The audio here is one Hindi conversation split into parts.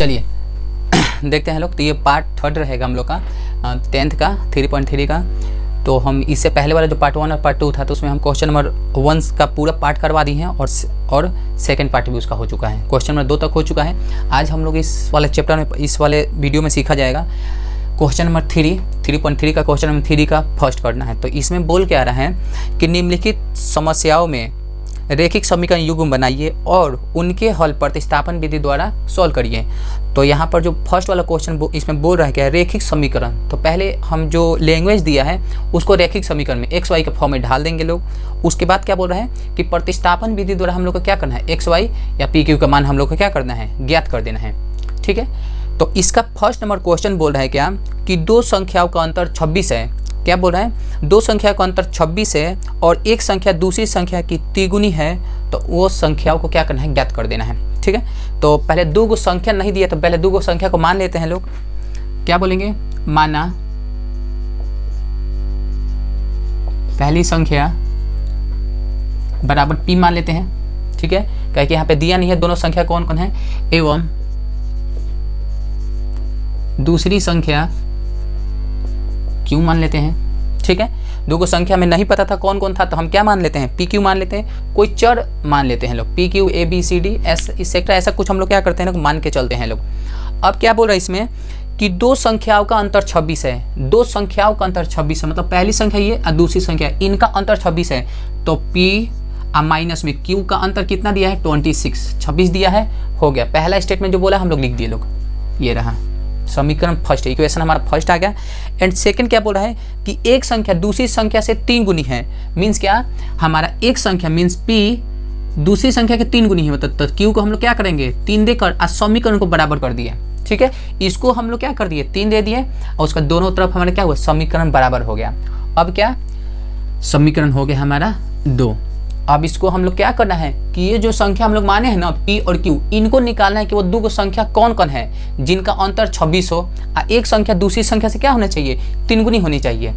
चलिए देखते हैं लोग। तो ये पार्ट 3 रहेगा हम लोग का 10th का 3.3 का। तो हम इससे पहले वाला जो पार्ट 1 और पार्ट 2 था तो उसमें हम क्वेश्चन नंबर 1 का पूरा पार्ट करवा दिए हैं और सेकंड पार्ट भी उसका हो चुका है। क्वेश्चन नंबर 2 तक हो चुका है। आज हम लोग इस वाले चैप्टर में, इस वाले वीडियो में सीखा जाएगा क्वेश्चन नंबर 3.3 का क्वेश्चन नंबर 3 का फर्स्ट करना है। तो इसमें बोल के आ रहा है कि निम्नलिखित समस्याओं में रेखिक समीकरण युग्म बनाइए और उनके हल प्रतिस्थापन विधि द्वारा सॉल्व करिए। तो यहाँ पर जो फर्स्ट वाला क्वेश्चन इसमें बोल रहा है क्या है, रेखिक समीकरण। तो पहले हम जो लैंग्वेज दिया है उसको रेखिक समीकरण में एक्स वाई के फॉर्म में ढाल देंगे लोग। उसके बाद क्या बोल रहा है कि प्रतिस्थापन विधि द्वारा हम लोग को क्या करना है, एक्स वाई या पी क्यू का मान हम लोग को क्या करना है, ज्ञात कर देना है। ठीक है, तो इसका फर्स्ट नंबर क्वेश्चन बोल रहा है क्या कि दो संख्याओं का अंतर 26 है। क्या बोल रहा है, दो संख्या का अंतर 26 है और एक संख्या दूसरी संख्या की तिगुनी है, तो वो संख्याओं को क्या करना है, ज्ञात कर देना है। ठीक है, तो पहले दो गो संख्या नहीं दिया तो पहले दो गो संख्या को मान लेते हैं लोग। क्या बोलेंगे, माना पहली संख्या बराबर p मान लेते हैं। ठीक है, क्या कि यहाँ पे दिया नहीं है दोनों संख्या कौन कौन है, एवं दूसरी संख्या q मान लेते हैं। ठीक है, दो को संख्या में नहीं पता था कौन कौन था तो हम क्या मान लेते हैं, पी क्यू मान लेते हैं। कोई चर मान लेते हैं लोग, P Q A B C D S etcetera, ऐसा कुछ हम लोग क्या करते हैं लोग, मान के चलते हैं लोग। अब क्या बोल रहा है इसमें कि दो संख्याओं का अंतर 26 है। दो संख्याओं का अंतर 26 है, मतलब पहली संख्या ये और दूसरी संख्या इनका अंतर 26 है। तो p और माइनस में q का अंतर कितना दिया है, 26 दिया है, हो गया। पहला स्टेटमेंट जो बोला हम लोग लिख दिए लोग, ये रहा समीकरण फर्स्ट, इक्वेशन हमारा फर्स्ट आ गया। एंड सेकंड क्या बोल रहा है कि एक संख्या दूसरी संख्या से 3 गुनी है। मीन्स क्या, हमारा एक संख्या मीन्स p दूसरी संख्या के 3 गुनी है, मतलब तो q को हम लोग क्या करेंगे 3 देकर आज समीकरण को बराबर कर दिए। ठीक है, इसको हम लोग क्या कर दिए 3 दे दिए और उसका दोनों तरफ हमारा क्या हुआ, समीकरण बराबर हो गया। अब क्या समीकरण हो गया हमारा 2। अब इसको हम लोग क्या करना है कि ये जो संख्या हम लोग माने हैं ना p और q, इनको निकालना है कि वो दो संख्या कौन कौन है जिनका अंतर 26 हो और एक संख्या दूसरी संख्या से क्या होना चाहिए, 3 गुनी होनी चाहिए।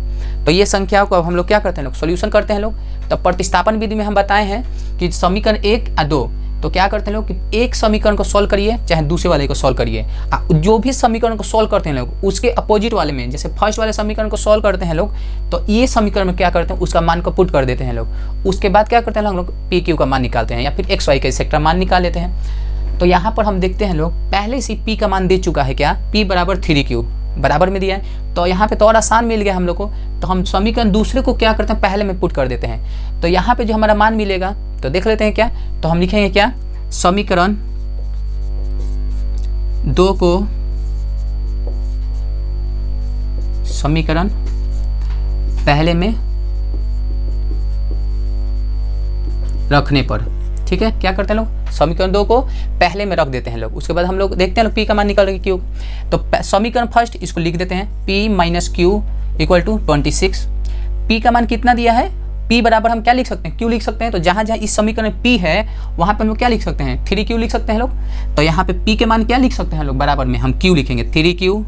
तो ये संख्याओं को अब हम लोग क्या करते हैं लोग, सॉल्यूशन करते हैं लोग। तो प्रतिस्थापन विधि में हम बताए हैं कि समीकरण 1 और 2, तो क्या करते हैं लोग कि एक समीकरण को सॉल्व करिए चाहे दूसरे वाले को सॉल्व करिए। जो भी समीकरण को सॉल्व करते हैं लोग उसके अपोजिट वाले में, जैसे फर्स्ट वाले समीकरण को सॉल्व करते हैं लोग तो ये समीकरण में क्या करते हैं उसका मान को पुट कर देते हैं लोग। उसके बाद क्या करते हैं हम लोग पी क्यू का मान निकालते हैं या फिर एक्स वाई का एक्सेट्रा मान निकाल लेते हैं। तो यहाँ पर हम देखते हैं लोग पहले से पी का मान दे चुका है, क्या p बराबर 3q बराबर में दिया है। तो यहाँ पे तो और आसान मिल गया हम लोग को, तो हम समीकरण दूसरे को क्या करते हैं पहले में पुट कर देते हैं। तो यहाँ पे जो हमारा मान मिलेगा तो देख लेते हैं क्या, तो हम लिखेंगे क्या, समीकरण 2 को समीकरण पहले में रखने पर। ठीक है, क्या करते हैं लोग समीकरण 2 को पहले में रख देते हैं लोग। उसके बाद हम लोग देखते हैं लोग p का मान निकाल रहे क्यू, तो समीकरण फर्स्ट इसको लिख देते हैं p minus Q equal to 26। p का मान कितना दिया है, p बराबर हम क्या लिख सकते हैं, q लिख सकते हैं। तो जहां जहां इस समीकरण में p है वहां पे हम लोग क्या लिख सकते हैं, 3q लिख सकते हैं लोग। तो यहाँ पे p के मान क्या लिख सकते हैं लोग, बराबर में हम q लिखेंगे, 3q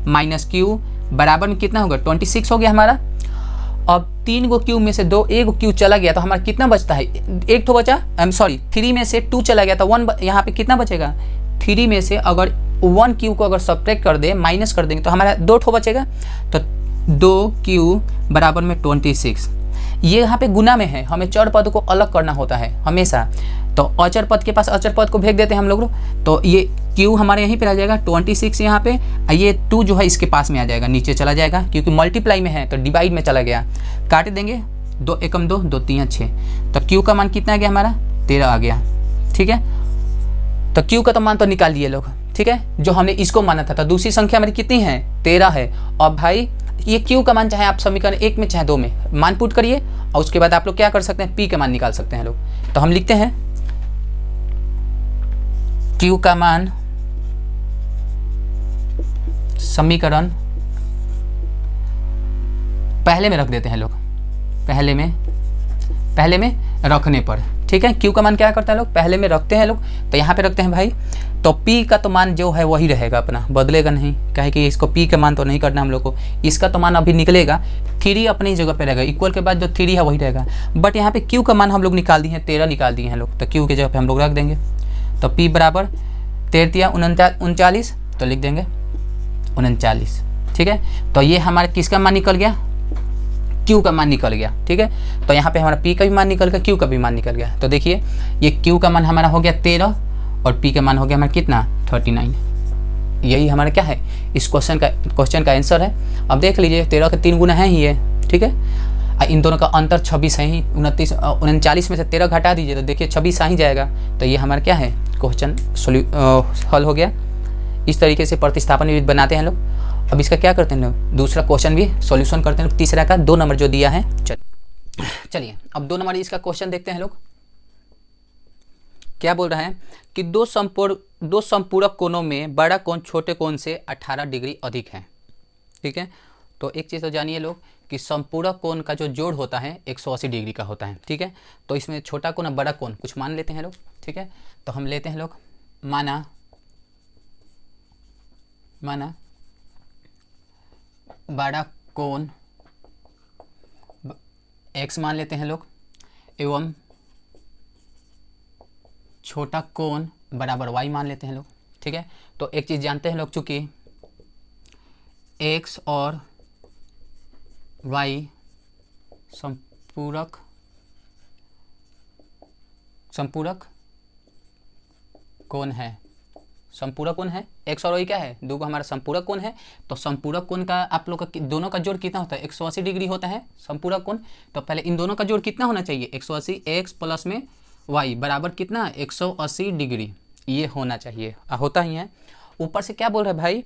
माइनस q बराबर में कितना होगा 26 हो गया हमारा। अब 3 गो q में से एक q चला गया तो हमारा कितना बचता है, एक तो बचा, 3 में से 2 चला गया तो 1, यहाँ पे कितना बचेगा, 3 में से अगर 1 q को अगर सब्ट्रैक्ट कर दे, माइनस कर देंगे तो हमारा 2 ठो बचेगा। तो 2q बराबर में 26। ये यहाँ पे गुना में है, हमें चर पद को अलग करना होता है हमेशा। तो अचर पद के पास अचर पद को भेज देते हैं हम लोग। तो ये q हमारे यहीं पे आ जाएगा 26 यहाँ पे, ये 2 जो है इसके पास में आ जाएगा, नीचे चला जाएगा क्योंकि मल्टीप्लाई में है तो डिवाइड में चला गया। काट देंगे 2 एकम 2, 2 3 6, तो q का मान कितना आ गया हमारा 13 आ गया। ठीक है, तो q का तो मान तो निकाल दिए लोग। ठीक है, जो हमने इसको माना था, तो दूसरी संख्या हमारी कितनी है 13 है। और भाई ये q का मान चाहे आप समीकरण 1 में चाहे 2 में मान पुट करिए और उसके बाद आप लोग क्या कर सकते हैं, p का मान निकाल सकते हैं लोग। तो हम लिखते हैं q का मान समीकरण पहले में रख देते हैं लोग, पहले में रखने पर। ठीक है, q का मान क्या करता है लोग, पहले में रखते हैं लोग। तो यहाँ पे रखते हैं भाई, तो p का तो मान जो है वही रहेगा अपना, बदलेगा नहीं, क्या है कि इसको p का मान तो नहीं करना हम लोग को। इसका तो मान अभी निकलेगा, 3 अपनी जगह पे रहेगा, इक्वल के बाद जो 3 है वही रहेगा। बट यहाँ पे q का मान हम लोग निकाल दिए हैं, 13 निकाल दिए हैं लोग, तो q की जगह पे हम लोग रख देंगे। तो p बराबर 13 39, तो लिख देंगे 39। ठीक है, तो ये हमारा किसका मान निकल गया, Q का मान निकल गया। ठीक है, तो यहाँ पे हमारा P का भी मान निकल गया, Q का भी मान निकल गया। तो देखिए ये Q का मान हमारा हो गया 13 और P का मान हो गया हमारा कितना 39। यही हमारा क्या है इस क्वेश्चन का आंसर है। अब देख लीजिए 13 के 3 गुना है ही है। ठीक है, इन दोनों का अंतर 26 है ही, 39 में से 13 घटा दीजिए तो देखिए 26 आ ही जाएगा। तो ये हमारा क्या है क्वेश्चन हल हो गया। इस तरीके से प्रतिस्थापन विधि बनाते हैं लोग। अब इसका क्या करते हैं लोग, दूसरा क्वेश्चन भी सॉल्यूशन करते हैं लोग, तीसरा का 2 नंबर जो दिया है। चलिए अब 2 नंबर इसका क्वेश्चन देखते हैं लोग। क्या बोल रहा है कि दो संपूरक कोणों में बड़ा कोण छोटे कोण से 18 डिग्री अधिक है। ठीक है, तो एक चीज़ तो जानिए लोग कि संपूरक कोण का जो जोड़ होता है 180 डिग्री का होता है। ठीक है, तो इसमें छोटा कोण और बड़ा कोण कुछ मान लेते हैं लोग। ठीक है, तो हम लेते हैं लोग माना बड़ा कोण x मान लेते हैं लोग एवं छोटा कोण बराबर y मान लेते हैं लोग। ठीक है, तो एक चीज़ जानते हैं लोग, चूंकि x और y संपूरक कोण है, संपूरक कोण है। x और y क्या है, दो हमारा संपूरक कोण है। तो संपूरक कोण का आप लोग का दोनों का जोड़ कितना होता है 180 डिग्री होता है संपूरक कोण। तो पहले इन दोनों का जोड़ कितना होना चाहिए 180, x प्लस में y बराबर कितना 180 डिग्री, ये होना चाहिए, होता ही है। ऊपर से क्या बोल रहा है भाई,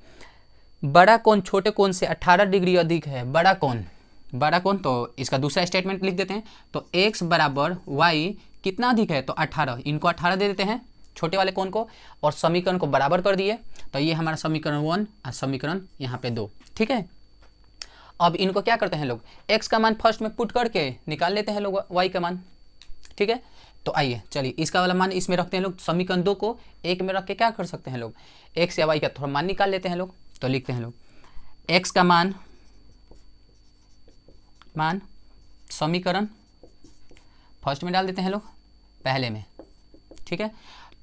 बड़ा कोण छोटे कोण से 18 डिग्री अधिक है। बड़ा कोण तो इसका दूसरा स्टेटमेंट लिख देते हैं। तो x बराबर y कितना अधिक है, तो 18, इनको 18 दे देते हैं छोटे वाले कोण को, और समीकरण को बराबर कर दिए। तो ये हमारा समीकरण 1 और समीकरण यहाँ पे 2। ठीक है, अब इनको क्या करते हैं लोग, x का मान फर्स्ट में पुट करके निकाल लेते हैं लोग y का मान। ठीक है, तो आइए चलिए इसका वाला मान इसमें रखते हैं लोग, समीकरण 2 को 1 में रख के क्या कर सकते हैं लोग, x या y का थोड़ा मान निकाल लेते हैं लोग। तो लिखते हैं लोग x का मान समीकरण फर्स्ट में डाल देते हैं लोग पहले में। ठीक है,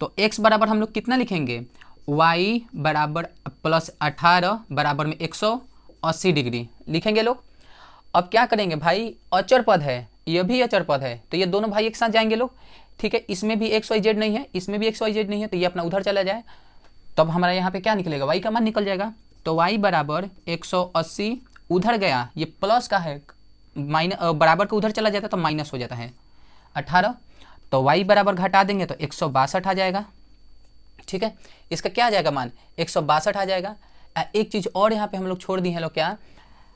तो x बराबर हम लोग कितना लिखेंगे, y बराबर प्लस 18 बराबर में 180 डिग्री लिखेंगे लोग। अब क्या करेंगे भाई, अचर पद है, यह भी अचर पद है, तो ये दोनों भाई एक साथ जाएंगे लोग। ठीक है, इसमें भी XYZ नहीं है, इसमें भी XYZ नहीं है, तो ये अपना उधर चला जाए। तब हमारा यहाँ पे क्या निकलेगा, y का मान निकल जाएगा। तो y बराबर 180 उधर गया, ये प्लस का है, बराबर का उधर चला जाता है तो माइनस हो जाता है 18। तो y बराबर घटा देंगे तो 162 आ जाएगा। ठीक है, इसका क्या आ जाएगा मान 162 आ जाएगा। एक चीज़ और यहाँ पे हम लोग छोड़ दिए हैं लोग, क्या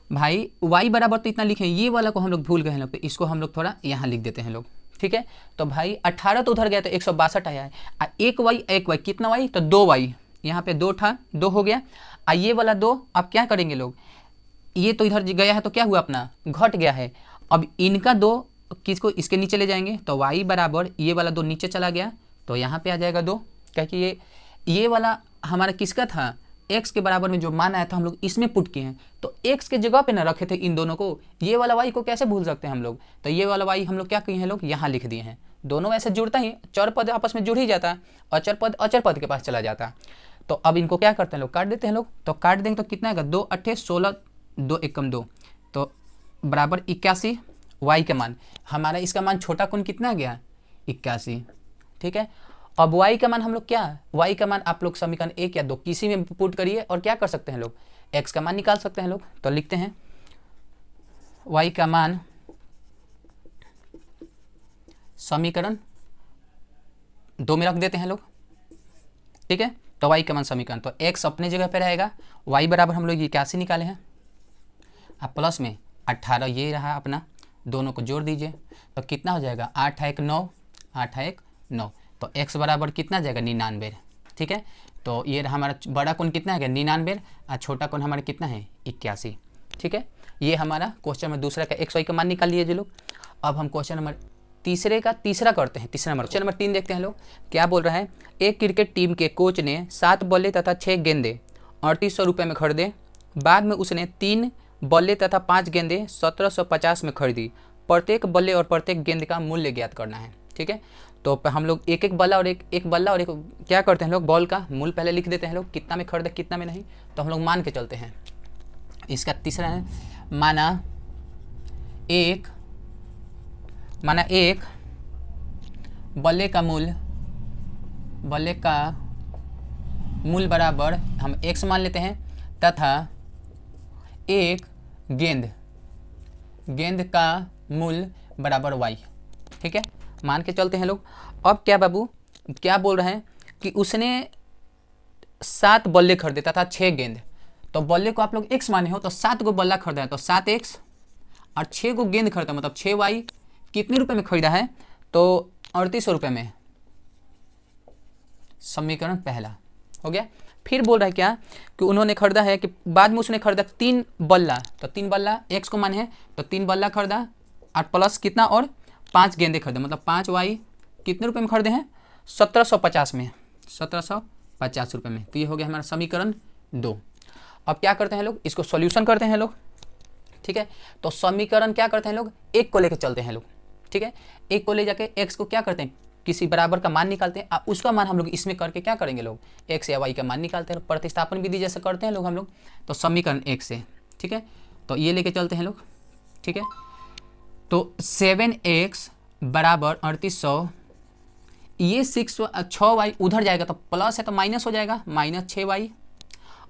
भाई y बराबर तो इतना लिखे, ये वाला को हम लोग भूल गए हैं लोग, तो इसको हम लोग थोड़ा यहाँ लिख देते हैं लोग। ठीक है, तो भाई 18 तो उधर गया तो 162 आया है। एक y कितना y, तो 2y, यहाँ पे 2 था, 2 हो गया। ये वाला 2, अब क्या करेंगे लोग, ये तो इधर गया है तो क्या हुआ अपना घट गया है। अब इनका 2 किसको इसके नीचे ले जाएंगे, तो y बराबर ये वाला 2 नीचे चला गया तो यहाँ पे आ जाएगा 2, क्या कि ये वाला हमारा किसका था, x के बराबर में जो मान आया था हम लोग इसमें पुट किए हैं। तो x के जगह पे ना रखे थे इन दोनों को, ये वाला y को कैसे भूल सकते हैं हम लोग। तो ये वाला y हम लोग क्या किए हैं लोग, यहाँ लिख दिए हैं। दोनों ऐसे जुड़ता ही, चर पद आपस में जुड़ ही जाता है, अचर पद के पास चला जाता है। तो अब इनको क्या करते हैं लोग, काट देते हैं लोग। तो काट देंगे तो कितना आएगा, 2 8 16, 2 एकम 2, तो बराबर 81 y का मान। हमारा इसका मान छोटा कोण कितना आ गया 81। ठीक है, अब y का मान हम लोग क्या, y का मान आप लोग समीकरण 1 या 2 किसी में पुट करिए और क्या कर सकते हैं लोग, x का मान निकाल सकते हैं लोग। तो लिखते हैं y का मान समीकरण 2 में रख देते हैं लोग। ठीक है, तो y का मान समीकरण, तो x अपने जगह पे रहेगा, y बराबर हम लोग 81 निकाले हैं, अब प्लस में 18 ये रहा अपना, दोनों को जोड़ दीजिए तो कितना हो जाएगा 8 1 9, 8 1 9, तो x बराबर कितना जाएगा 99। ठीक है, तो ये हमारा बड़ा कोण कितना है 99 और छोटा कोण हमारा कितना है 81। ठीक है, ये हमारा क्वेश्चन में दूसरा का x y का मान निकाल लिए जो लोग। अब हम क्वेश्चन नंबर तीसरा करते हैं, तीसरा नंबर क्वेश्चन नंबर 3 देखते हैं लोग। क्या बोल रहा है, एक क्रिकेट टीम के कोच ने 7 बल्ले तथा 6 गेंदे 3800 रुपये में खरीदे। बाद में उसने 3 बल्ले तथा 5 गेंदे 1750 में खरीदी। प्रत्येक बल्ले और प्रत्येक गेंद का मूल्य ज्ञात करना है। ठीक है, तो हम लोग एक एक बल्ला और एक बल्ला और एक क्या करते हैं लोग, बॉल का मूल पहले लिख देते हैं लोग, कितना में खरीदे कितना में नहीं, तो हम लोग मान के चलते हैं। इसका तीसरा है माना एक बल्ले का मूल बराबर हम x मान लेते हैं, तथा एक गेंद का मूल बराबर y। ठीक है, मान के चलते हैं लोग। अब क्या बाबू क्या बोल रहे हैं कि उसने 7 बल्ले खरीदे तथा 6 गेंद, तो बल्ले को आप लोग x माने हो तो 7 गो बल्ला खरीदा है तो 7x, और 6 गो गेंद खरीदा मतलब 6y। कितने रुपए में खरीदा है, तो 3800 रुपये में। समीकरण पहला हो गया। फिर बोल रहा है क्या कि उन्होंने खरीदा है कि बाद में उसने खरीदा 3 बल्ला, तो 3 बल्ला x को मान है तो 3 बल्ला खरीदा और प्लस कितना और 5 गेंदे खरीदे, मतलब 5y कितने रुपए में खरीदे हैं, 1750 में, 1750 रुपये में। तो ये हो गया हमारा समीकरण 2। अब क्या करते हैं लोग, इसको सॉल्यूशन करते हैं लोग। ठीक है, तो समीकरण क्या करते हैं लोग, एक को लेकर चलते हैं लोग। ठीक है, एक को ले जाके x को क्या करते हैं, किसी बराबर का मान निकालते हैं, उसका मान हम लोग इसमें करके क्या करेंगे लोग, x या y का मान निकालते हैं, प्रतिस्थापन विधि जैसे करते हैं लोग हम लोग। तो समीकरण 1 से, ठीक है, तो ये लेके चलते हैं लोग। ठीक है, तो 7x बराबर 3800, ये 6y उधर जाएगा तो प्लस है तो माइनस हो जाएगा, -6y।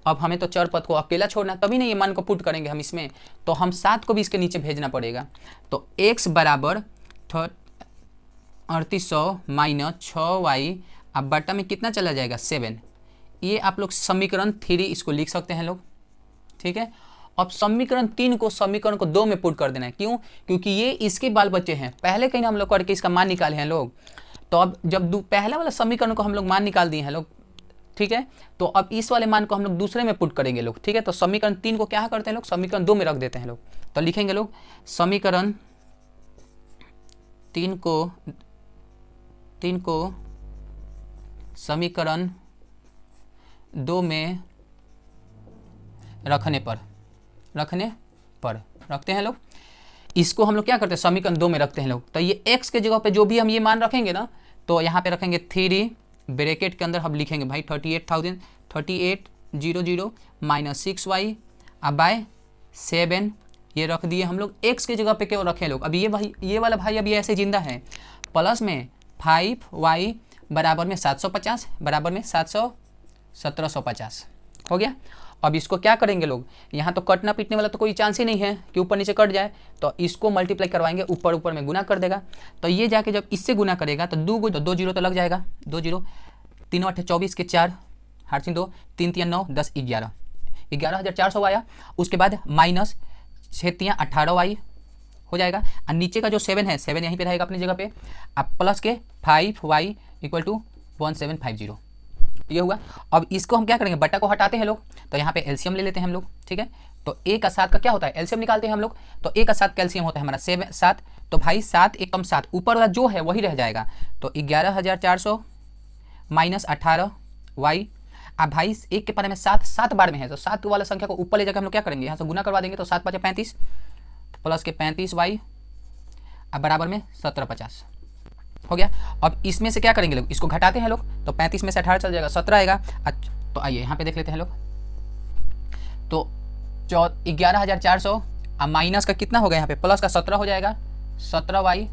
अब हमें तो चर पद को अकेला छोड़ना, तभी नहीं ये मान को पुट करेंगे हम इसमें, तो हम 7 को भी इसके नीचे भेजना पड़ेगा। तो x बराबर 3800 - 6y, अब बटा में कितना चला जाएगा 7। ये आप लोग समीकरण 3 इसको लिख सकते हैं लोग। ठीक है, अब समीकरण 3 को समीकरण को 2 में पुट कर देना है। क्यों, क्योंकि ये इसके बाल बच्चे हैं, पहले कहीं हम लोग करके इसका मान निकाले हैं लोग। तो अब जब पहला वाला समीकरण को हम लोग मान निकाल दिए हैं लोग, ठीक है, तो अब इस वाले मान को हम लोग दूसरे में पुट करेंगे लोग। ठीक है, तो समीकरण 3 को क्या करते हैं लोग, समीकरण 2 में रख देते हैं लोग। तो लिखेंगे लोग समीकरण 3 को समीकरण 2 में रखने पर रखते हैं लोग। इसको हम लोग क्या करते हैं, समीकरण 2 में रखते हैं लोग। तो ये x के जगह पे जो भी हम ये मान रखेंगे ना, तो यहाँ पे रखेंगे 3 ब्रैकेट के अंदर हम लिखेंगे भाई 3800 - 6y अब बाय 7, ये रख दिए हम लोग। x के जगह पे क्यों रखे लोग, अब ये वाला भाई अभी ऐसे जिंदा है, प्लस में 5y बराबर में 750 बराबर में 1750 हो गया। अब इसको क्या करेंगे लोग, यहाँ तो कटना पीटने वाला तो कोई चांस ही नहीं है कि ऊपर नीचे कट जाए, तो इसको मल्टीप्लाई करवाएंगे, ऊपर ऊपर में गुना कर देगा। तो ये जाके जब इससे गुना करेगा तो 2 जीरो तो लग जाएगा, 2 जीरो, 3 8 24 के 4 हार्सिन 2, 3 3 9 10 11, 11,400 आया। उसके बाद माइनस 6 3 18y हो जाएगा, और नीचे का जो 7 है 7 यहीं पे रहेगा अपनी जगह पे, अब प्लस के 5y = 1750 ये हुआ। अब इसको हम क्या करेंगे, बट्टा को हटाते हैं लोग, तो यहाँ पे एलसीएम ले लेते हैं हम लोग। ठीक है, तो 1 और 7 का क्या होता है, एलसीएम निकालते हैं हम लोग, तो 1 और 7 का एलसीएम होता है हमारा 7, तो भाई 7 एकम 7 ऊपर वाला जो है वही रह जाएगा, तो 11,400 - 18y। अब भाई 1 के पारे में 7 बार में है, तो 7 वाला संख्या को ऊपर ले जाकर हम लोग क्या करेंगे, यहाँ से गुना करवा देंगे, तो 7 5 35 प्लस के 35y अब बराबर में 1750 हो गया। अब इसमें से क्या करेंगे लोग, इसको घटाते हैं लोग, तो 35 में से 18 चल जाएगा 17 आएगा। तो आइए यहाँ पे देख लेते हैं लोग, तो 11,400 अब माइनस का कितना हो गया, यहाँ पे प्लस का 17 हो जाएगा, 17y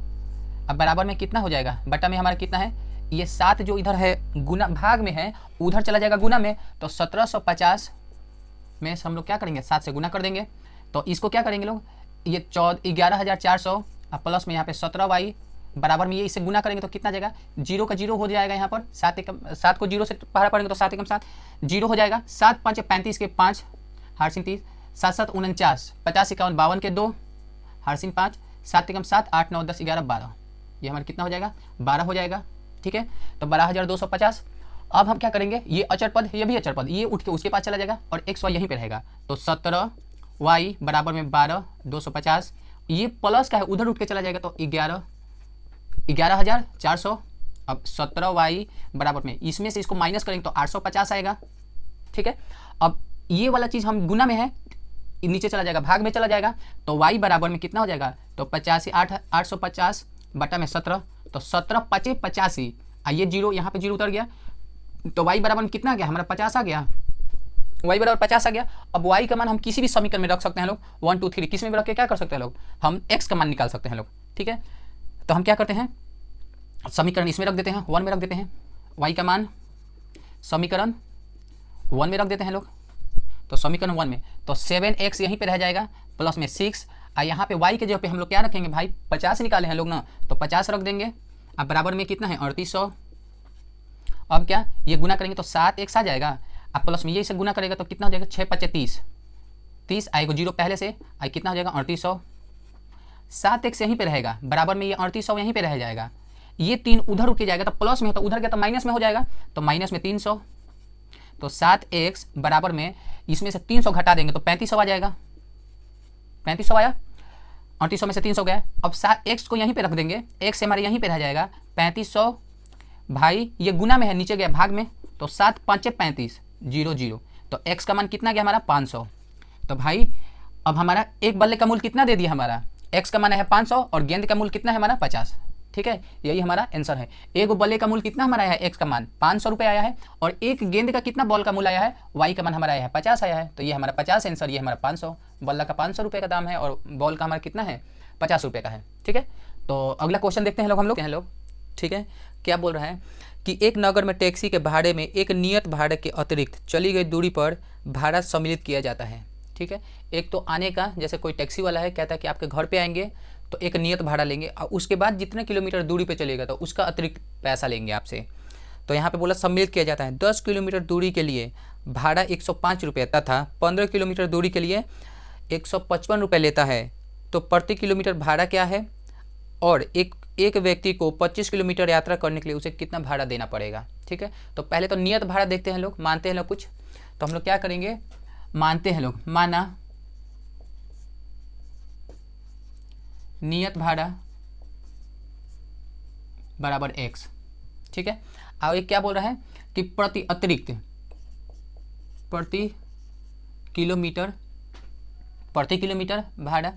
अब बराबर में कितना हो जाएगा, बटा में हमारा कितना है, ये 7 जो इधर है गुना भाग में है उधर चला जाएगा गुना में, तो 1750 में हम लोग क्या करेंगे 7 से गुना कर देंगे। तो इसको क्या करेंगे लोग, ये 11,400 अब प्लस में यहाँ पे 17y बराबर में ये इसे गुना करेंगे तो कितना जाएगा, 0 का 0 हो जाएगा, यहाँ पर 7 को 0 से पहाड़ा पड़ेंगे तो 7 एकम 7 0 हो जाएगा, 7 5 35 के 5 हार्सिन 30 7 7 49 50 51 52 के 2 हार्सिन 5 7 एकम 7 8 9 10 11 12, ये हमारा कितना हो जाएगा 12 हो जाएगा। ठीक है, तो 12,250। अब हम क्या करेंगे, ये अचर पद ये भी अचर पद, ये उठ के उसके पास चला जाएगा और x y यहीं पे रहेगा, तो 17y बराबर में 12,250, ये प्लस का है उधर उठ के चला जाएगा, तो 11,400 अब 17y बराबर में इसमें से इसको माइनस करेंगे तो 850 आएगा। ठीक है, अब ये वाला चीज़ हम गुना में है नीचे चला जाएगा भाग में चला जाएगा, तो y बराबर में कितना हो जाएगा, तो 85 8 850 बटा में 17, तो 17 5 85, ये जीरो, यहाँ पे जीरो उतर गया, तो y बराबर कितना आ गया हमारा 50 आ गया, y बराबर 50 आ गया। अब y का मान हम किसी भी समीकरण में रख सकते हैं लोग, 1 2 3 किसी में भी रख के क्या कर सकते हैं लोग, हम x का मान निकाल सकते हैं लोग। ठीक है, तो हम क्या करते हैं, समीकरण इसमें रख देते हैं, 1 में रख देते हैं, y का मान समीकरण 1 में रख देते हैं लोग, तो समीकरण 1 में तो 7x यहीं पे रह जाएगा प्लस में 6, और यहाँ पे y के जगह पे हम लोग क्या रखेंगे भाई, 50 निकाले हैं लोग ना, तो 50 रख देंगे। अब बराबर में कितना है 3800, अब क्या ये गुना करेंगे तो 7x आ जाएगा, अब प्लस में ये इसे गुना करेगा तो कितना हो जाएगा 6 5 30, 30 आएगा जीरो पहले से, आई कितना हो जाएगा 3800, 7x यहीं पे रहेगा, बराबर में ये 3800 यहीं पे रह जाएगा, ये 3 उधर उठ के जाएगा तो प्लस में, तो उधर गया तो माइनस में हो जाएगा, तो माइनस में 300, तो 7x बराबर में इसमें से 300 घटा देंगे तो 3500 आ जाएगा, 3500 आया, 3800 में से 300 गया। अब x को यहीं पे रख देंगे, x से हमारे यहीं पे रह जाएगा 3500, भाई ये गुना में है नीचे गया भाग में, तो 7 5 35 0 0, तो x का मान कितना गया हमारा 500। तो भाई अब हमारा एक बल्ले का मूल कितना दे दिया, हमारा x का मान है 500 और गेंद का मूल कितना है हमारा 50। ठीक है, यही हमारा आंसर है। एक बल्ले का मूल कितना हमारा आया है, x का मान 500 रुपये आया है, और एक गेंद का कितना बॉल का मूल आया है, y का मान हमारा आया है 50 आया है, तो ये हमारा 50 आंसर, ये हमारा 500, बल्ला का 500 रुपये का दाम है और बॉल का हमारा कितना है 50 रुपये का है। ठीक है, तो अगला क्वेश्चन देखते हैं हम लोग। ठीक है, क्या बोल रहा है कि एक नगर में टैक्सी के भाड़े में एक नियत भाड़े के अतिरिक्त चली गई दूरी पर भाड़ा सम्मिलित किया जाता है। ठीक है, एक तो आने का, जैसे कोई टैक्सी वाला है कहता है कि आपके घर पे आएंगे तो एक नियत भाड़ा लेंगे, और उसके बाद जितने किलोमीटर दूरी पे चलेगा तो उसका अतिरिक्त पैसा लेंगे आपसे। तो यहाँ पे बोला सम्मिलित किया जाता है, 10 किलोमीटर दूरी के लिए भाड़ा 105 रुपये तथा 15 किलोमीटर दूरी के लिए 155 रुपये लेता है, तो प्रति किलोमीटर भाड़ा क्या है, और एक व्यक्ति को 25 किलोमीटर यात्रा करने के लिए उसे कितना भाड़ा देना पड़ेगा। ठीक है, तो पहले तो नियत भाड़ा देखते हैं लोग, मानते हैं लोग कुछ, तो हम लोग क्या करेंगे, मानते हैं लोग, माना नियत भाड़ा बराबर x। ठीक है, और एक क्या बोल रहा है कि प्रति किलोमीटर भाड़ा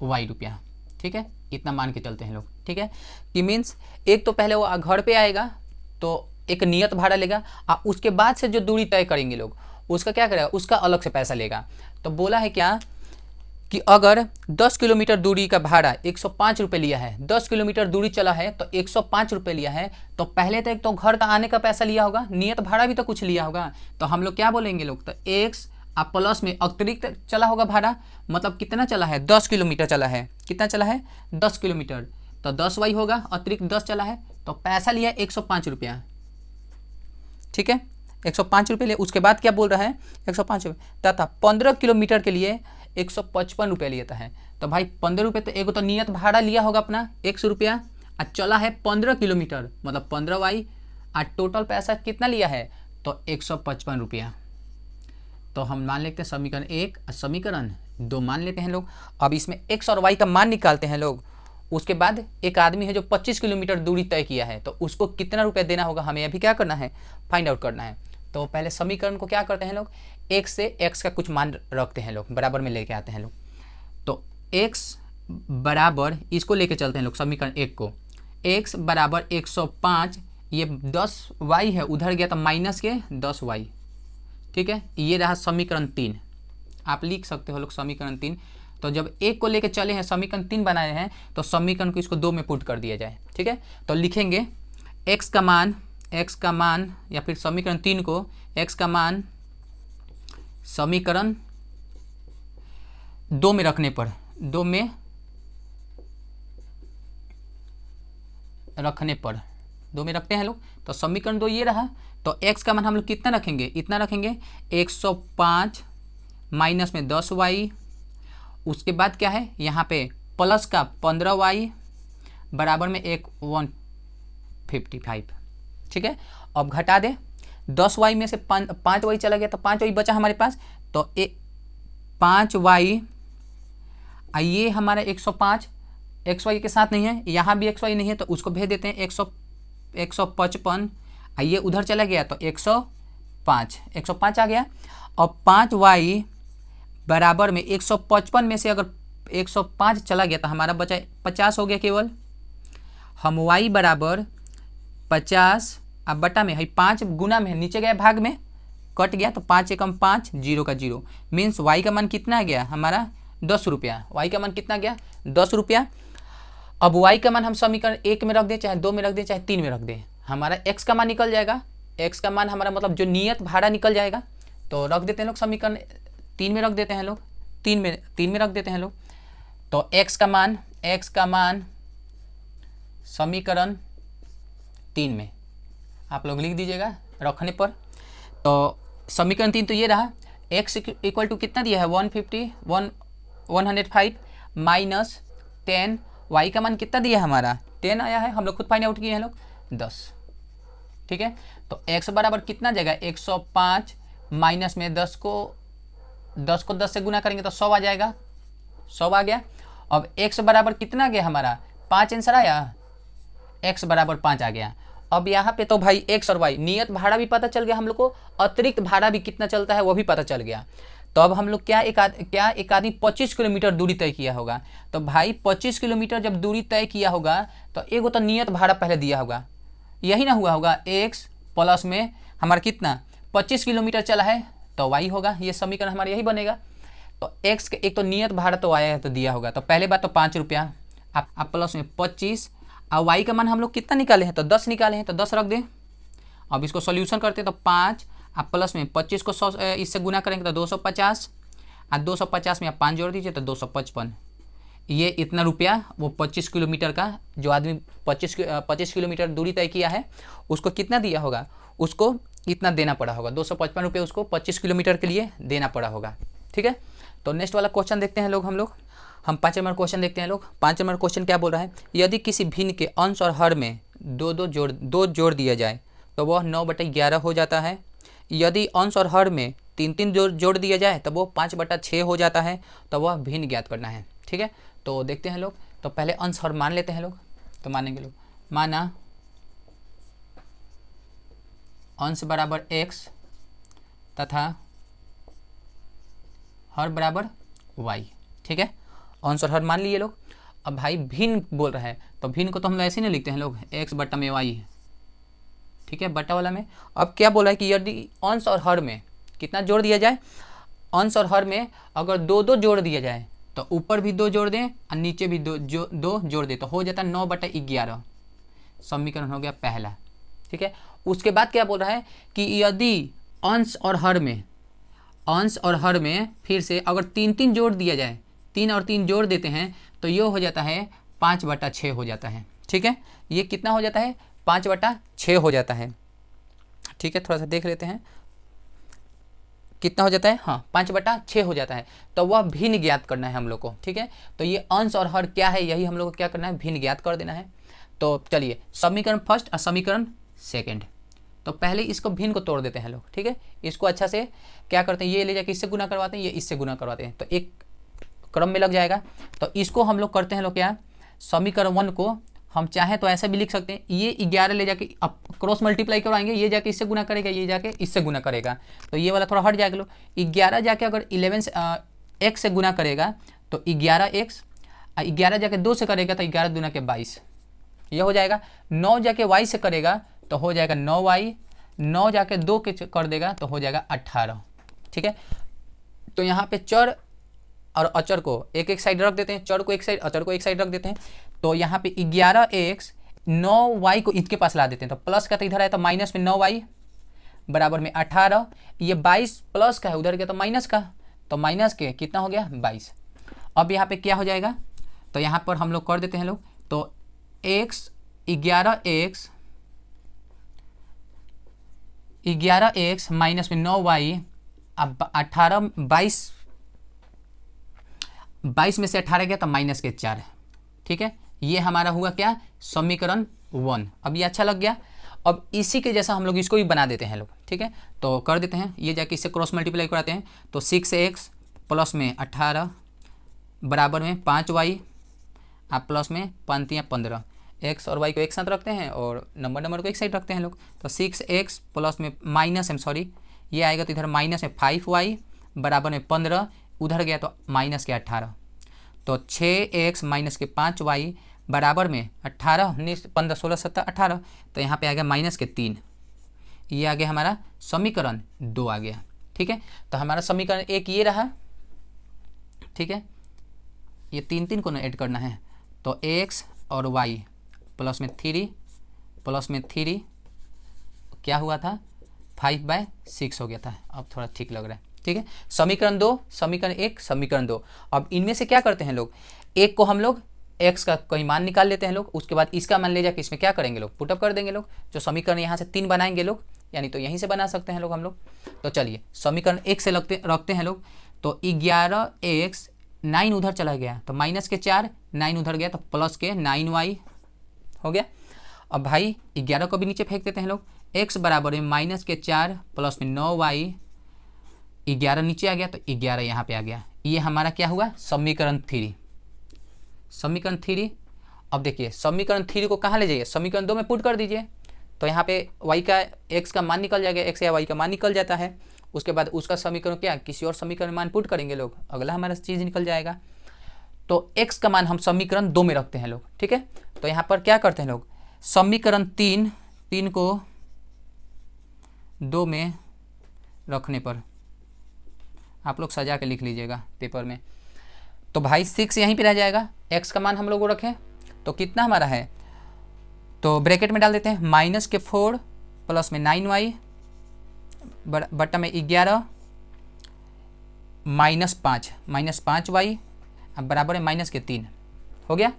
y रुपया। ठीक है, इतना मान के चलते हैं लोग। ठीक है, कि मीन्स एक तो पहले वो घर पे आएगा तो एक नियत भाड़ा लेगा, और उसके बाद से जो दूरी तय करेंगे लोग उसका क्या करेगा, उसका अलग से पैसा लेगा। तो बोला है क्या कि अगर 10 किलोमीटर दूरी का भाड़ा 105 रुपये लिया है, 10 किलोमीटर दूरी चला है तो 105 रुपये लिया है, तो पहले तो एक तो घर का आने का पैसा लिया होगा, नियत भाड़ा भी तो कुछ लिया होगा, तो हम लोग क्या बोलेंगे लोग, तो x प्लस में अतिरिक्त चला होगा भाड़ा, मतलब कितना चला है 10 किलोमीटर चला है, कितना चला है 10 किलोमीटर, तो 10y होगा, अतिरिक्त 10 चला है, तो पैसा लिया 105 रुपया। ठीक है, 105 रुपये लिए, उसके बाद क्या बोल रहा है 105 रुपये तथा 15 किलोमीटर के लिए 155 रुपये लेता है। तो भाई 15 रुपये तो एक तो नियत भाड़ा लिया होगा अपना 100 रुपया, और चला है 15 किलोमीटर मतलब 15y, और टोटल पैसा कितना लिया है तो 155 रुपया। तो हम मान लेते हैं समीकरण 1 और समीकरण 2 मान लेते हैं लोग। अब इसमें x और y का मान निकालते हैं लोग। उसके बाद एक आदमी है जो 25 किलोमीटर दूरी तय किया है, तो उसको कितना रुपया देना होगा, हमें अभी क्या करना है, फाइंड आउट करना है। तो पहले समीकरण को क्या करते हैं लोग, x से x का कुछ मान रखते हैं लोग, बराबर में लेके आते हैं लोग। तो x बराबर, इसको लेके चलते हैं लोग समीकरण 1 को, x बराबर 105, ये 10y है, उधर गया तो माइनस के 10y। ठीक है, ये रहा समीकरण 3, आप लिख सकते हो लोग समीकरण 3। तो जब एक को लेके चले हैं, समीकरण 3 बनाए हैं, तो समीकरण को इसको 2 में पुट कर दिया जाए। ठीक है, तो लिखेंगे x का मान या फिर समीकरण 3 को x का मान समीकरण 2 में रखने पर, 2 में रखते हैं लोग। तो समीकरण 2 ये रहा, तो x का मान हम लोग कितना रखेंगे, इतना रखेंगे 105 माइनस में 10y, उसके बाद क्या है यहाँ पे प्लस का 15y बराबर में 155। ठीक है, अब घटा दे, 10y में से 5y चला गया तो 5y बचा हमारे पास, तो 5y, ये हमारा 105 xy के साथ नहीं है, यहाँ भी xy नहीं है, तो उसको भेज देते हैं 155, ये उधर चला गया तो 105 आ गया। और 5y बराबर में 155 में से अगर 105 चला गया तो हमारा बचा 50 हो गया केवल। हम y बराबर 50 अब बटा में है 5 गुना में नीचे गया भाग में कट गया तो 5 एकम 5 0 का 0 मीन्स y का मान कितना आ गया हमारा 10 रुपया। y का मान कितना गया 10 रुपया। अब y का मान हम समीकरण 1 में रख दें चाहे 2 में रख दें चाहे 3 में रख दें, हमारा x का मान निकल जाएगा। x का मान हमारा मतलब जो नियत भाड़ा निकल जाएगा। तो रख देते हैं लोग समीकरण 3 में रख देते हैं लोग, 3 में रख देते हैं लोग। तो x का मान समीकरण 3 में आप लोग लिख दीजिएगा रखने पर। तो समीकरण 3 तो ये रहा, x इक्वल टू कितना दिया है 105 माइनस 10, y का मान कितना दिया है हमारा 10 आया है, हम लोग खुद फाइंड आउट किए हैं लोग 10। ठीक है, तो x बराबर कितना जाएगा 105 माइनस में 10 को 10 से गुना करेंगे तो 100 आ जाएगा, 100 आ गया। अब x बराबर कितना गया हमारा 5 आंसर आया, x बराबर 5 आ गया। अब यहाँ पे तो भाई x और y नियत भाड़ा भी पता चल गया हम लोग को, अतिरिक्त भाड़ा भी कितना चलता है वो भी पता चल गया। तो अब हम लोग क्या एक आदमी 25 किलोमीटर दूरी तय किया होगा। तो भाई 25 किलोमीटर जब दूरी तय किया होगा तो एगो तो नियत भाड़ा पहले दिया होगा, यही ना हुआ होगा x प्लस में हमारा कितना 25 किलोमीटर चला है तो y होगा, ये समीकरण हमारा यही बनेगा। तो x के एक तो नियत भाड़ा तो आया है तो दिया होगा, तो पहले बात तो 5 रुपया आप प्लस में 25 और y का मान हम लोग कितना निकाले हैं तो 10 निकाले हैं तो 10 रख दें। अब इसको सॉल्यूशन करते हैं तो 5 आप प्लस में 25 को 100 इससे गुना करेंगे तो 250 और 250 में आप 5 जोड़ दीजिए तो 255। ये इतना रुपया वो 25 किलोमीटर का जो आदमी 25 किलोमीटर दूरी तय किया है उसको कितना दिया होगा, उसको इतना देना पड़ा होगा 255 रुपये उसको 25 किलोमीटर के लिए देना पड़ा होगा। ठीक है, तो नेक्स्ट वाला क्वेश्चन देखते हैं लोग हम 5 नंबर क्वेश्चन देखते हैं लोग। 5 नंबर क्वेश्चन क्या बोल रहा है, यदि किसी भिन्न के अंश और हर में दो जोड़ दिया जाए तो वह 9/11 हो जाता है। यदि अंश और हर में 3 जोड़ दिया जाए तो वो 5/6 हो जाता है। तो वह भिन्न ज्ञात करना है। ठीक है, तो देखते हैं लोग। तो पहले अंश हर मान लेते हैं लोग, तो मानेंगे लोग। माना अंश बराबर x तथा हर बराबर y। ठीक है, अंश और हर मान लिए लोग। अब भाई भिन्न बोल रहा है तो भिन्न को तो हम लोग ऐसे नहीं लिखते हैं लोग x बट्टा में y। ठीक है, बट्टा वाला में। अब क्या बोला है कि यदि अंश और हर में कितना जोड़ दिया जाए, अंश और हर में अगर 2 जोड़ दिया जाए तो ऊपर भी 2 जोड़ दें और नीचे भी 2 जोड़ दें तो हो जाता है 9/11। समीकरण हो गया पहला। ठीक है, उसके बाद क्या बोल रहा है कि यदि अंश और हर में फिर से अगर 3 जोड़ दिया जाए, 3 और 3 जोड़ देते हैं तो ये हो जाता है 5/6 हो जाता है। ठीक है, ये कितना हो जाता है 5/6 हो जाता है। ठीक है, थोड़ा सा देख लेते हैं कितना हो जाता है। हाँ, 5/6 हो जाता है। तो वह भिन्न ज्ञात करना है हम लोग को। ठीक है, तो ये अंश और हर क्या है यही हम लोग को क्या करना है, भिन्न ज्ञात कर देना है। तो चलिए समीकरण फर्स्ट और समीकरण सेकंड। तो पहले इसको भिन्न को तोड़ देते हैं लोग। ठीक है, इसको अच्छा से क्या करते हैं, ये ले जाके इससे गुना करवाते हैं, ये इससे गुना करवाते हैं तो एक क्रम में लग जाएगा। तो इसको हम लोग करते हैं लोग क्या, समीकरण 1 को हम चाहें तो ऐसा भी लिख सकते हैं, ये 11 ले जाके अब क्रॉस मल्टीप्लाई करवाएंगे, ये जाके इससे गुना करेगा, ये जाके इससे गुना करेगा तो ये वाला थोड़ा हट जाएगा लोग। 11 जाके अगर 11 x से गुना करेगा तो 11x, 11 जाके 2 से करेगा तो 11 दूना के 22 ये हो जाएगा। 9 जाके y से करेगा तो हो जाएगा 9y, 9 जाके 2 के कर देगा तो हो जाएगा 18। ठीक है, तो यहाँ पे चर और अचर को एक साइड रख देते हैं, चर को एक साइड अचर को एक साइड रख देते हैं। तो यहाँ पे 11x 9y को इनके पास ला देते हैं तो प्लस का तो इधर आया तो माइनस में 9y बराबर में 18। ये 22 प्लस का है, उधर गया तो माइनस का, तो माइनस के कितना हो गया 22। अब यहाँ पे क्या हो जाएगा, तो यहाँ पर हम लोग कर देते हैं लोग। तो x 11x माइनस में 9y, अब 18 22 में से 18 गया तो माइनस के 4। ठीक है, ये हमारा हुआ क्या, समीकरण 1। अब ये अच्छा लग गया। अब इसी के जैसा हम लोग इसको भी बना देते हैं लोग। ठीक है, तो कर देते हैं, ये जाके इससे क्रॉस मल्टीप्लाई कराते हैं तो 6x प्लस में 18 बराबर में 5y, आप प्लस में 15 x और y को एक साथ रखते हैं और नंबर को एक साइड रखते हैं लोग। तो 6x प्लस में माइनस ये आएगा तो इधर माइनस में 5y बराबर में 15, उधर गया तो माइनस के 18। तो 6x माइनस के 5y बराबर में 18, 19, 15, 16, 17, 18, तो यहाँ पे आ गया माइनस के 3। ये आ गया हमारा समीकरण 2 आ गया। ठीक है, तो हमारा समीकरण 1 ये रहा। ठीक है, ये 3 को ना ऐड करना है, तो x और y प्लस में 3 प्लस में 3 क्या हुआ था 5/6 हो गया था। अब थोड़ा ठीक लग रहा है। ठीक है, समीकरण 2, समीकरण 1, समीकरण 2। अब इनमें से क्या करते हैं लोग, एक को हम लोग x का कोई मान निकाल लेते हैं लोग, उसके बाद इसका मान ले जाके इसमें क्या करेंगे लोग, पुटअप कर देंगे लोग। जो समीकरण यहाँ से 3 बनाएंगे लोग, यानी तो यहीं से बना सकते हैं लोग हम लोग। तो चलिए समीकरण 1 से रखते हैं लोग। तो 11x 9 उधर चला गया तो माइनस के 4, 9 उधर गया तो प्लस के 9y हो गया। अब भाई 11 को भी नीचे फेंक देते हैं लोग। x बराबर है माइनस के 4 प्लस में 9y, 11 नीचे आ गया तो 11 यहाँ पे आ गया। ये हमारा क्या हुआ समीकरण 3। समीकरण 3। अब देखिए समीकरण 3 को कहाँ ले जाइए, समीकरण 2 में पुट कर दीजिए। तो यहाँ पे y का x का मान निकल जाएगा, x या y का मान निकल जाता है। उसके बाद उसका समीकरण क्या किसी और समीकरण मान पुट करेंगे लोग, अगला हमारा चीज़ निकल जाएगा। तो x का मान हम समीकरण 2 में रखते हैं लोग। ठीक है, तो यहाँ पर क्या करते हैं लोग, समीकरण 3 को 2 में रखने पर आप लोग सजा के लिख लीजिएगा पेपर में। तो भाई 6 यहीं पे रह जाएगा, x का मान हम लोग रखें तो कितना हमारा है, तो ब्रैकेट में डाल देते हैं माइनस के 4 प्लस में 9y बटा में 11 माइनस 5y अब बराबर है माइनस के 3 हो गया।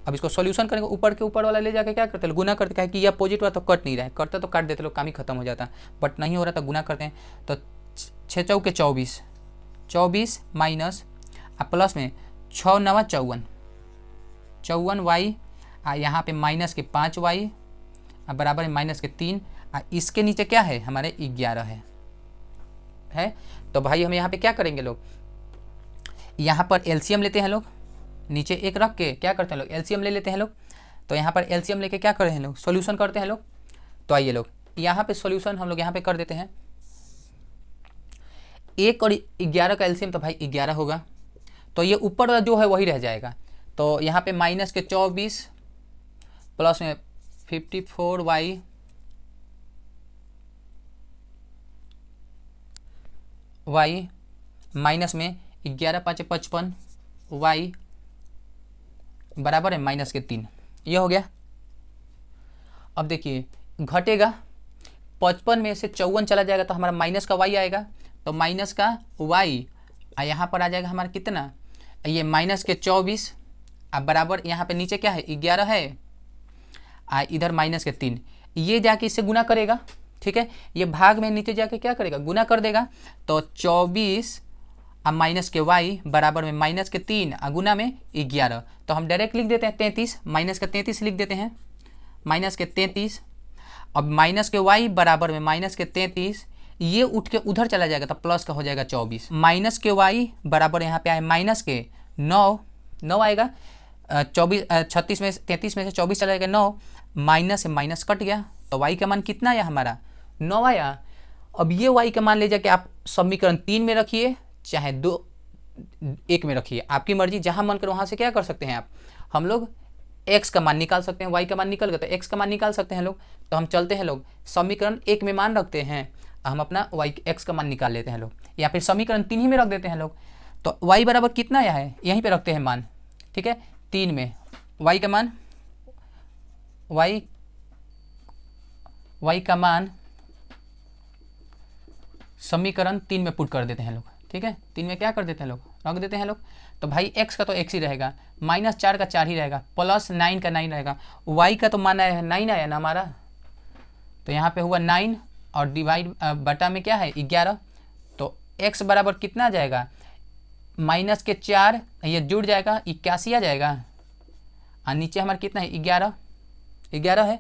अब इसको सॉल्यूशन करेंगे, ऊपर के ऊपर वाला ले जाके क्या करते हैं गुना करते हैं कि यह अपोजिट वाला तो कट नहीं रहा है, करता तो काट देते लोग, काम ही खत्म हो जाता, बट नहीं हो रहा तो गुना करते हैं। तो 6 चौके 24 माइनस प्लस में 6 9 54y यहाँ पे माइनस के 5y बराबर है माइनस के 3। इसके नीचे क्या है हमारे 11 है। तो भाई हम यहाँ पे क्या करेंगे लोग, यहाँ पर एलसीएम लेते हैं लोग, नीचे 1 रख के क्या करते हैं लोग एलसीएम ले लेते हैं लोग। तो यहाँ पर एलसीएम लेके क्या करते हैं लोग सॉल्यूशन करते हैं लोग। तो आइए लोग यहाँ पे सॉल्यूशन हम लोग यहाँ पे कर देते हैं। 1 और 11 का एलसीएम तो भाई 11 होगा, तो ये ऊपर वाला जो है वही रह जाएगा। तो यहाँ पे माइनस के 24 प्लस में 54y माइनस में 11 5 55 y बराबर है माइनस के 3। ये हो गया। अब देखिए घटेगा 55 में से 54 चला जाएगा तो हमारा माइनस का y आएगा, तो माइनस का y यहाँ पर आ जाएगा हमारा कितना, ये माइनस के 24 अब बराबर यहाँ पे नीचे क्या है 11 है, इधर माइनस के 3, ये जाके इससे गुना करेगा। ठीक है, ये भाग में नीचे जाके क्या करेगा गुना कर देगा। तो 24 अब माइनस के y बराबर में माइनस के 3 गुना में 11, तो हम डायरेक्ट लिख देते हैं 33, माइनस के 33 लिख देते हैं, माइनस के 33। अब माइनस के y बराबर में माइनस के 33, ये उठ के उधर चला जाएगा तो प्लस का हो जाएगा 24। माइनस के y बराबर यहाँ पे आए माइनस के 9 आएगा, 36 में 33 में से 24 चला जाएगा 9, माइनस से माइनस कट गया तो y का मान कितना आया हमारा 9 आया। अब ये y का मान ले जाके आप समीकरण 3 में रखिए चाहे 1 में रखिए, आपकी मर्जी, जहां मन करे वहां से क्या कर सकते हैं आप, हम लोग x का मान निकाल सकते हैं, y का मान निकल गया तो x का मान निकाल सकते हैं लोग। तो हम चलते हैं लोग समीकरण 1 में मान रखते हैं, हम अपना x का मान निकाल लेते हैं लोग, या फिर समीकरण 3 ही में रख देते हैं लोग। तो y बराबर कितना आया है यहीं पे रखते हैं मान। ठीक है, 3 में y का मान y का मान समीकरण 3 में पुट कर देते हैं लोग। ठीक है, 3 में क्या कर देते हैं लोग रख देते हैं लोग। तो भाई x का तो x ही रहेगा, माइनस 4 का 4 ही रहेगा, प्लस 9 का 9 रहेगा, y का तो मान आया है 9 आया ना हमारा, तो यहाँ पे हुआ 9 और डिवाइड बटा में क्या है 11, तो x बराबर कितना आ जाएगा माइनस के 4, ये जुड़ जाएगा 81 आ जाएगा, और नीचे हमारा कितना है 11 है,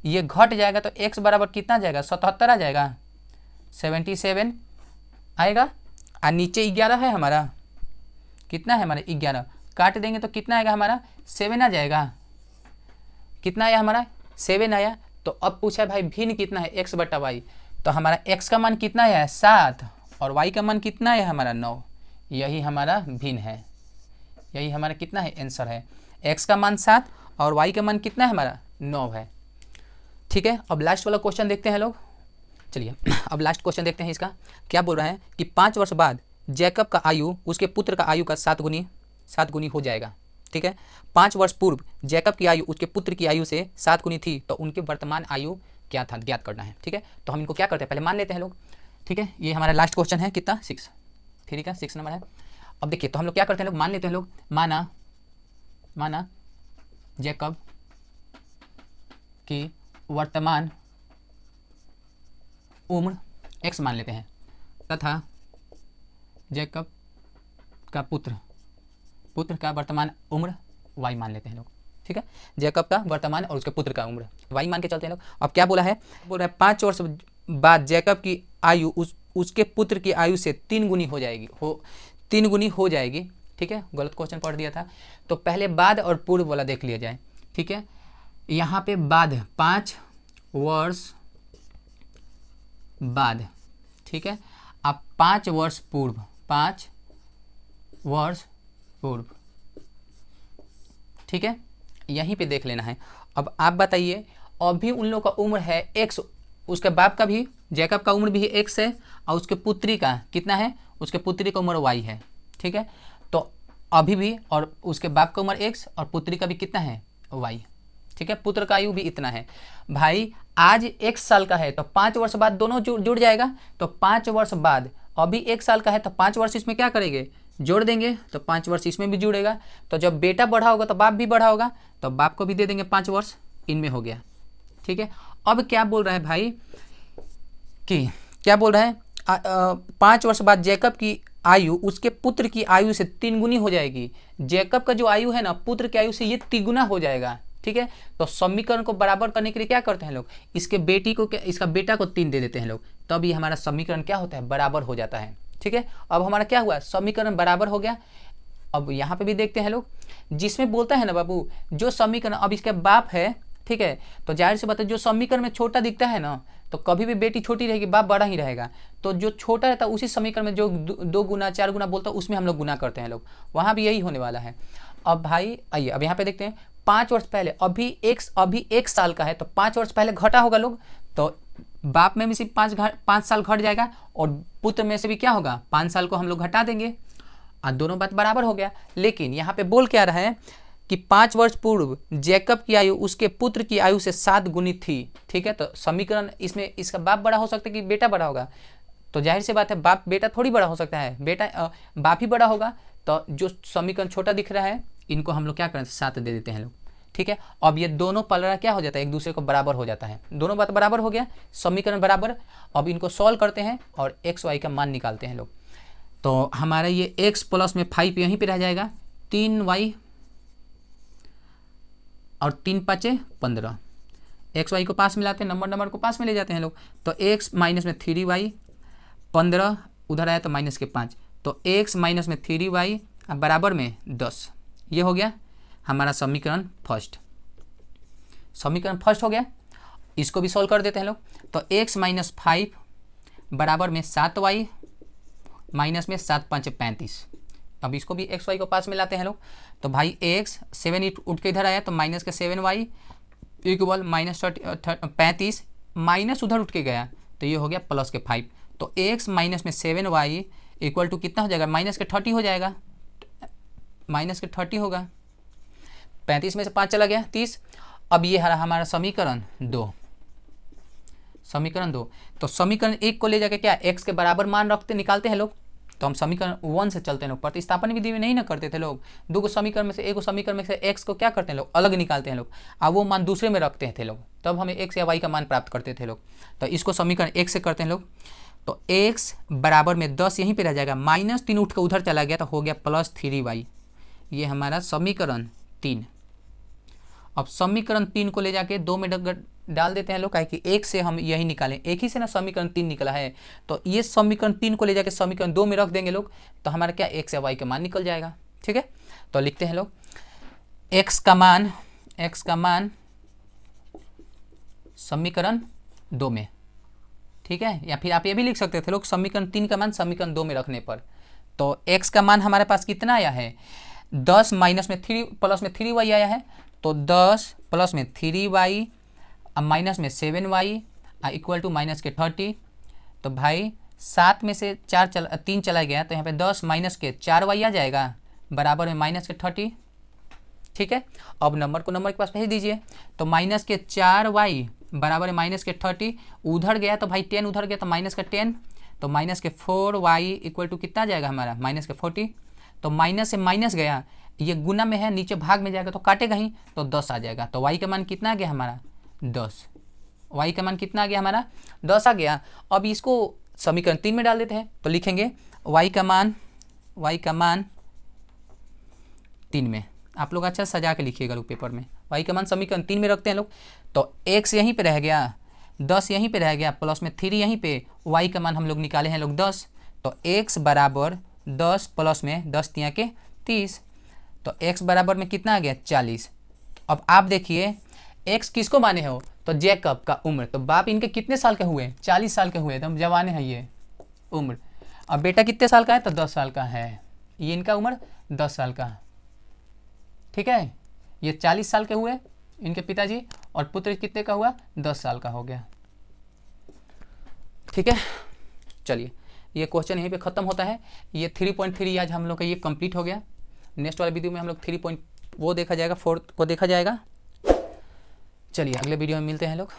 ये घट जाएगा तो x बराबर कितना आ जाएगा 77 आ जाएगा, 77 आएगा, और नीचे 11 है हमारा, कितना है हमारा 11, काट देंगे तो कितना आएगा हमारा 7 आ जाएगा, कितना आया हमारा 7 आया। तो अब पूछा भाई भिन्न कितना है x बटा y, तो हमारा x का मान कितना है 7 और y का मान कितना है हमारा 9, यही हमारा भिन्न है, यही हमारा कितना है आंसर है। x का मान 7 और y का मान कितना है हमारा 9 है। ठीक है, अब लास्ट वाला क्वेश्चन देखते हैं लोग। चलिए अब लास्ट क्वेश्चन देखते हैं। इसका क्या बोल रहा है कि 5 वर्ष बाद जैकब का आयु उसके पुत्र का आयु का 7 गुनी हो जाएगा। ठीक है, 5 वर्ष पूर्व जैकब की आयु उसके पुत्र की आयु से 7 गुनी थी, तो उनके वर्तमान आयु क्या था ज्ञात करना है। ठीक है, तो हम इनको क्या करते हैं पहले मान लेते हैं लोग। ठीक है, ये हमारा लास्ट क्वेश्चन है, कितना 6, ठीक है 6 नंबर है। अब देखिए तो हम लोग क्या करते हैं लोग, मान लेते हैं लोग, माना जैकब की वर्तमान उम्र x मान लेते हैं तथा जैकब का पुत्र का वर्तमान उम्र y मान लेते हैं लोग। ठीक है, जैकब का वर्तमान और उसके पुत्र का उम्र y मान के चलते हैं लोग। अब क्या बोला है, बोल रहा है 5 वर्ष बाद जैकब की आयु उसके पुत्र की आयु से 3 गुनी हो जाएगी। ठीक है, गलत क्वेश्चन पढ़ दिया था, तो पहले बाद और पूर्व वाला देख लिया जाए। ठीक है, यहाँ पे बाद 5 वर्ष बाद, ठीक है, अब 5 वर्ष पूर्व, ठीक है, यहीं पे देख लेना है। अब आप बताइए, अभी उन लोगों का उम्र है x, उसके बाप का भी जैकब का उम्र भी x है और उसके पुत्री का कितना है, उसके पुत्री का उम्र y है। ठीक है, तो अभी भी और उसके बाप का उम्र x और पुत्री का भी कितना है y। ठीक है, पुत्र का आयु भी इतना है। भाई आज 1 साल का है तो 5 वर्ष बाद दोनों जुड़ जाएगा, तो 5 वर्ष बाद अभी 1 साल का है तो 5 वर्ष इसमें क्या करेंगे, जोड़ देंगे, तो 5 वर्ष इसमें भी जुड़ेगा। तो जब बेटा बढ़ा होगा तो बाप भी बढ़ा होगा, तो बाप को भी दे देंगे 5 वर्ष, इनमें हो गया। ठीक है, अब क्या बोल रहा है भाई कि क्या बोल रहा है 5 वर्ष बाद जैकब की आयु उसके पुत्र की आयु से 3 गुनी हो जाएगी। जैकब का जो आयु है ना पुत्र की आयु से ये 3 गुना हो जाएगा। ठीक है, तो समीकरण को बराबर करने के लिए क्या करते हैं लोग, इसके इसका बेटा को 3 दे देते हैं लोग, तब ये हमारा समीकरण क्या होता है, बराबर हो जाता है। ठीक है, अब हमारा क्या हुआ, समीकरण बराबर हो गया। अब यहाँ पे भी देखते हैं लोग, जिसमें बोलता है ना बाबू जो समीकरण, अब इसके बाप है, ठीक है, तो जाहिर सी बात है जो समीकरण में छोटा दिखता है ना, तो कभी भी बेटी छोटी रहेगी बाप बड़ा ही रहेगा, तो जो छोटा रहता है उसी समीकरण में जो 2 गुना 4 गुना बोलता है उसमें हम लोग गुना करते हैं लोग, वहाँ भी यही होने वाला है। अब भाई आइए अब यहाँ पे देखते हैं, 5 वर्ष पहले, अभी 1 साल का है तो 5 वर्ष पहले घटा होगा लोग, तो बाप में भी सिर्फ 5 साल घट जाएगा और पुत्र में से भी क्या होगा 5 साल को हम लोग घटा देंगे और दोनों बात बराबर हो गया। लेकिन यहाँ पे बोल क्या रहा है कि 5 वर्ष पूर्व जैकब की आयु उसके पुत्र की आयु से 7 गुनी थी। ठीक है, तो समीकरण इसमें इसका बाप बड़ा हो सकता है कि बेटा बड़ा होगा, तो जाहिर सी बात है बाप बेटा थोड़ी बड़ा हो सकता है, बेटा बाप ही बड़ा होगा, तो जो समीकरण छोटा दिख रहा है इनको हम लोग क्या करते हैं 7 दे देते हैं लोग। ठीक है, अब ये दोनों पलड़ा क्या हो जाता है, एक दूसरे को बराबर हो जाता है, दोनों बात बराबर हो गया, समीकरण बराबर। अब इनको सॉल्व करते हैं और x y का मान निकालते हैं लोग, तो हमारा ये x प्लस में 5 यहीं पे रह जाएगा, 3y और 3 5 15, एक्स वाई को पास मिलाते हैं, नंबर को पास में ले जाते हैं लोग, तो x माइनस में 3y, 15 उधर आया तो माइनस के 5, तो x माइनस में 3y बराबर में 10। ये हो गया हमारा समीकरण फर्स्ट हो गया। इसको भी सॉल्व कर देते हैं लोग, तो x माइनस 5 बराबर में 7y माइनस में 7 5 35। अब इसको भी एक्स वाई को पास में लाते हैं लोग, तो भाई x 7 उठ के इधर आया तो माइनस के 7y इक्वल माइनस 35, माइनस उधर उठ के गया तो ये हो गया प्लस के 5, तो x माइनस में 7y इक्वल टू कितना हो जाएगा, माइनस के 30 हो जाएगा, माइनस के 30 होगा, 35 में से 5 चला गया 30। अब ये हमारा समीकरण 2, तो समीकरण 1 को ले जाके क्या x के बराबर मान रखते निकालते हैं लोग, तो हम समीकरण 1 से चलते हैं लोग, प्रतिस्थापन विधि में नहीं ना करते थे लोग, 2 समीकरण में से एक समीकरण में से x को क्या करते हैं लोग अलग निकालते हैं लोग, अब वो मान दूसरे में रखते थे लोग, तब हमें x या y का मान प्राप्त करते थे लोग। तो इसको समीकरण 1 से करते हैं लोग, तो x बराबर में 10 यहीं पे रह जाएगा, माइनस 3 उठ कर उधर चला गया तो हो गया प्लस 3y, ये हमारा समीकरण 3। अब समीकरण 3 को ले जाके 2 में डाल देते हैं लोग, काहे कि 1 से हम यही निकालें, एक ही से ना समीकरण 3 निकला है, तो ये समीकरण 3 को ले जाके समीकरण 2 में रख देंगे लोग, तो हमारा क्या x या y का मान निकल जाएगा। ठीक है, तो लिखते हैं लोग x का मान समीकरण 2 में, ठीक है, या फिर आप ये भी लिख सकते थे लोग समीकरण 3 का मान समीकरण 2 में रखने पर, तो x का मान हमारे पास कितना आया है, 10 माइनस में 3 प्लस में 3y आया है, तो 10 प्लस में 3y माइनस में 7y इक्वल टू माइनस के 30। तो भाई 7 में से 3 चला गया, तो यहाँ पे 10 माइनस के 4y आ जाएगा बराबर में माइनस के 30। ठीक है, अब नंबर को नंबर के पास भेज दीजिए। तो माइनस के 4y बराबर है माइनस के 30, उधर गया तो भाई 10 उधर गया तो माइनस का 10, तो माइनस के 4y इक्वल टू कितना आ जाएगा हमारा माइनस के 40। तो माइनस से माइनस गया, ये गुना में है, नीचे भाग में जाएगा तो काटेगा ही, तो 10 आ जाएगा। तो y का मान कितना आ गया हमारा 10, y का मान कितना आ गया हमारा 10 आ गया। अब इसको समीकरण 3 में डाल देते हैं, तो लिखेंगे y का मान 3 में, आप लोग अच्छा सजा के लिखिएगा लोग पेपर में, y का मान समीकरण 3 में रखते हैं लोग। तो x यहीं पे रह गया, 10 यहीं पे रह गया, प्लस में 3 यहीं पे, y का मान हम लोग निकाले हैं लोग 10। तो x बराबर 10 प्लस में 10 तिया के 30, तो x बराबर में कितना आ गया 40। अब आप देखिए x किसको माने हो, तो जैकब का उम्र, तो बाप इनके कितने साल के हुए 40 साल के हुए, एकदम जवान है ये उम्र। अब बेटा कितने साल का है, तो 10 साल का है, ये इनका उम्र 10 साल का। ठीक है, ये 40 साल के हुए इनके पिताजी, और पुत्र कितने का हुआ 10 साल का हो गया। ठीक है, चलिए ये क्वेश्चन यहीं पे ख़त्म होता है। ये 3.3 आज हम लोग का ये कंप्लीट हो गया। नेक्स्ट वाले वीडियो में हम लोग 3 वो देखा जाएगा, 4 को देखा जाएगा। चलिए अगले वीडियो में मिलते हैं लोग।